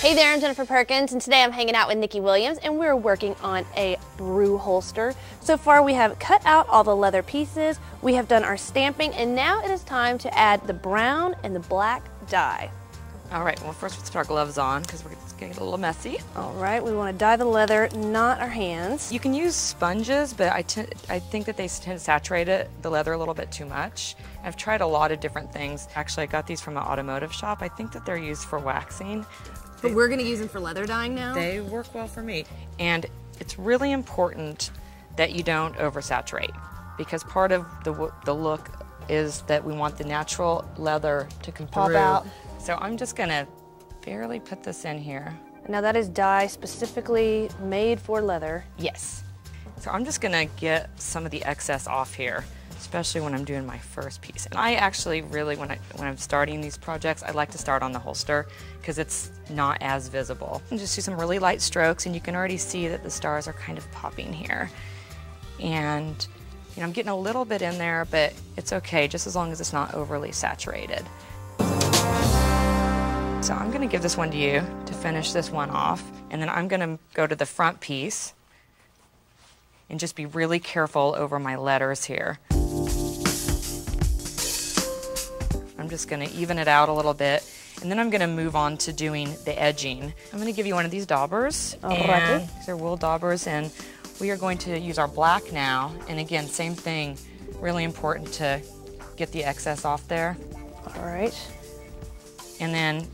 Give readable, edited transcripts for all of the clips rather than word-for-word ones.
Hey there, I'm Jennifer Perkins, and today I'm hanging out with Nikki Williams, and we're working on a brew holster. So far we have cut out all the leather pieces, we have done our stamping, and now it is time to add the brown and the black dye. All right, well first let's put our gloves on because we're getting a little messy. All right, we want to dye the leather, not our hands. You can use sponges, but I think that they tend to saturate the leather a little bit too much. I've tried a lot of different things. Actually, I got these from an automotive shop. I think that they're used for waxing. But we're gonna use them for leather dyeing now? They work well for me. And it's really important that you don't oversaturate, because part of the look is that we want the natural leather to come pop through. Out. So I'm just gonna barely put this in here. Now that is dye specifically made for leather. Yes. So I'm just gonna get some of the excess off here, especially when I'm doing my first piece. And I actually really, when I'm starting these projects, I like to start on the holster because it's not as visible. And just do some really light strokes, and you can already see that the stars are kind of popping here. And you know, I'm getting a little bit in there, but it's okay, just as long as it's not overly saturated. So I'm gonna give this one to you to finish this one off, and then I'm gonna go to the front piece and just be really careful over my letters here. I'm just gonna even it out a little bit, and then I'm gonna move on to doing the edging. I'm gonna give you one of these daubers, and these are wool daubers, and we are going to use our black now, and again, same thing, really important to get the excess off there. All right. And then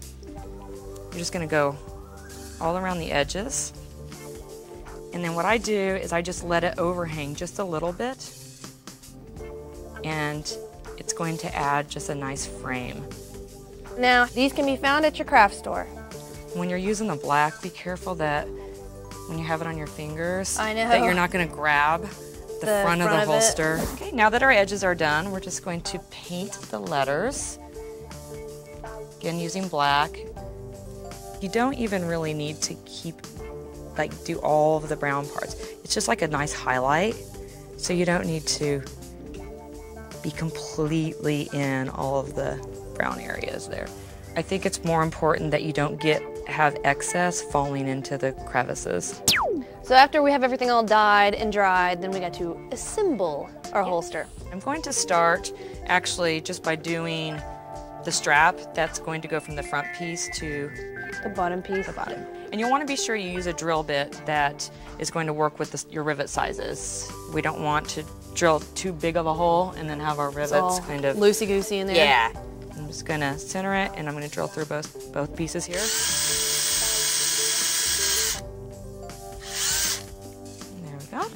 you're just gonna go all around the edges. And then what I do is I just let it overhang just a little bit, and it's going to add just a nice frame. Now, these can be found at your craft store. When you're using the black, be careful that when you have it on your fingers, I know, that you're not gonna grab the front of the holster. Okay, now that our edges are done, we're just going to paint the letters. Again, using black. You don't even really need to do all of the brown parts. It's just like a nice highlight, so you don't need to be completely in all of the brown areas there. I think it's more important that you don't have excess falling into the crevices. So after we have everything all dyed and dried, then we got to assemble our holster. I'm going to start actually just by doing the strap that's going to go from the front piece to the bottom piece. The bottom. And you'll want to be sure you use a drill bit that is going to work with your rivet sizes. We don't want to drill too big of a hole and then have our rivets kind of loosey-goosey in there. Yeah. I'm just going to center it, and I'm going to drill through both pieces here. And there we go.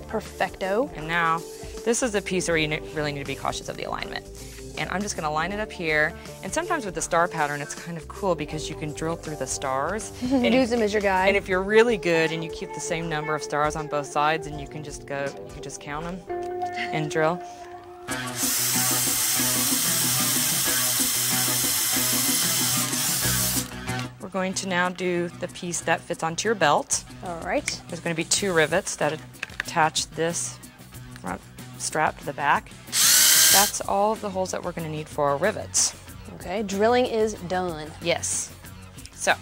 Perfecto. And now, this is the piece where you really need to be cautious of the alignment. And I'm just gonna line it up here. And sometimes with the star pattern, it's kind of cool because you can drill through the stars. And use them as your guide. And if you're really good and you keep the same number of stars on both sides, and you can just count them and drill. We're going to now do the piece that fits onto your belt. All right. There's gonna be 2 rivets that attach this front strap to the back. That's all of the holes that we're going to need for our rivets. Okay, drilling is done. Yes. So,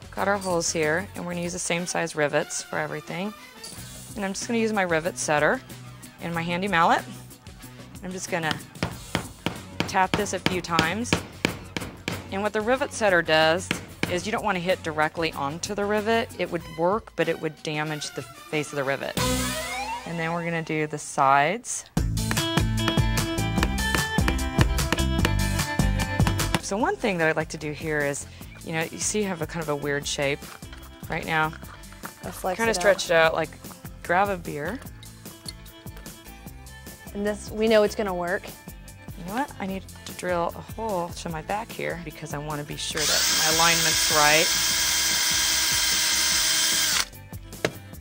got our holes here, and we're going to use the same size rivets for everything. And I'm just going to use my rivet setter and my handy mallet. I'm just going to tap this a few times. And what the rivet setter does is you don't want to hit directly onto the rivet. It would work, but it would damage the face of the rivet. And then we're going to do the sides. So one thing that I'd like to do here is, you know, you see you have a kind of a weird shape right now. Kind of stretch it out, like grab a beer. And this, we know it's gonna work. You know what? I need to drill a hole to my back here because I want to be sure that my alignment's right.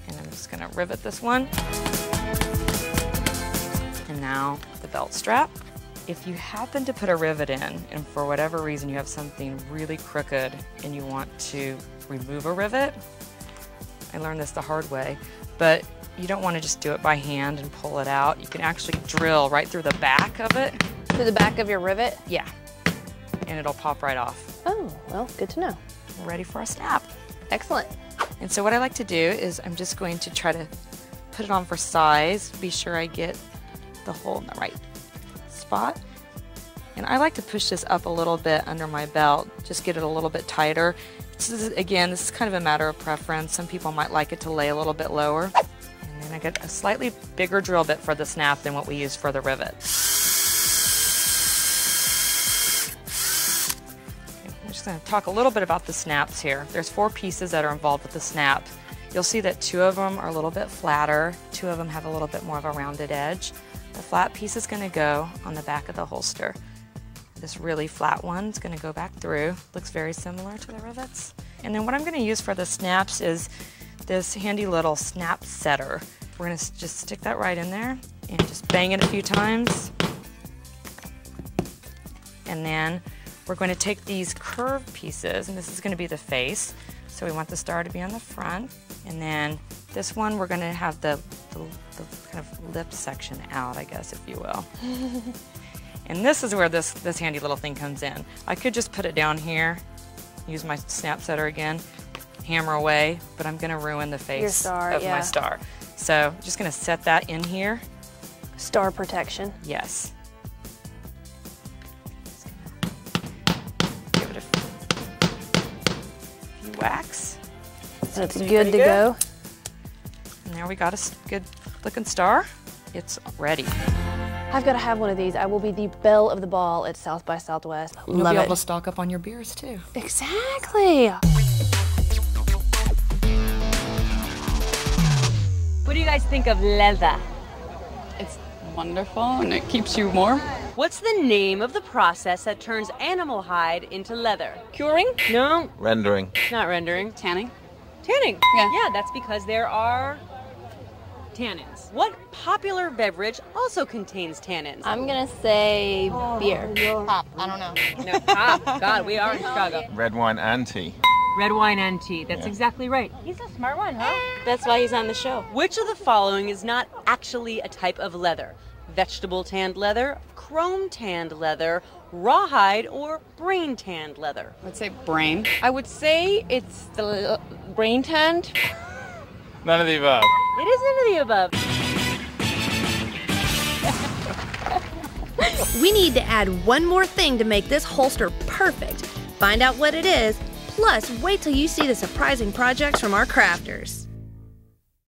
And I'm just gonna rivet this one. And now the belt strap. If you happen to put a rivet in, and for whatever reason you have something really crooked and you want to remove a rivet, I learned this the hard way, but you don't want to just do it by hand and pull it out. You can actually drill right through the back of it. Through the back of your rivet? Yeah, and it'll pop right off. Oh, well, good to know. We're ready for a snap. Excellent. And so what I like to do is I'm just going to try to put it on for size, be sure I get the hole in the right spot. And I like to push this up a little bit under my belt, just get it a little bit tighter. This is kind of a matter of preference. Some people might like it to lay a little bit lower. And then I get a slightly bigger drill bit for the snap than what we use for the rivet. Okay, I'm just going to talk a little bit about the snaps here. There's 4 pieces that are involved with the snap. You'll see that 2 of them are a little bit flatter, 2 of them have a little bit more of a rounded edge. The flat piece is going to go on the back of the holster. This really flat one is going to go back through. Looks very similar to the rivets. And then what I'm going to use for the snaps is this handy little snap setter. We're going to just stick that right in there and just bang it a few times. And then we're going to take these curved pieces, and this is going to be the face. So we want the star to be on the front. And then this one, we're going to have the kind of lip section out, I guess, if you will. And this is where this handy little thing comes in. I could just put it down here, use my snap setter again, hammer away, but I'm going to ruin the face of my star. So I'm just going to set that in here. Star protection. Yes. Just gonna give it a few whacks. So it's good to go. And there we got a good looking star. It's ready. I've got to have one of these. I will be the belle of the ball at South by Southwest. You'll be able to stock up on your beers too. Exactly. What do you guys think of leather? It's wonderful and it keeps you warm. What's the name of the process that turns animal hide into leather? Curing? No, Rendering. not rendering. Tanning? Tanning. Yeah. Yeah, that's because there are tannins. What popular beverage also contains tannins? I'm gonna say beer. Pop. I don't know. No, pop. God, we are in Chicago. Red wine and tea. Red wine and tea. That's exactly right. He's a smart one, huh? That's why he's on the show. Which of the following is not actually a type of leather? Vegetable tanned leather, chrome tanned leather, rawhide, or brain tanned leather? Let's say brain. I would say it's the brain tanned. None of the above. It is none of the above. We need to add one more thing to make this holster perfect. Find out what it is, plus wait till you see the surprising projects from our crafters.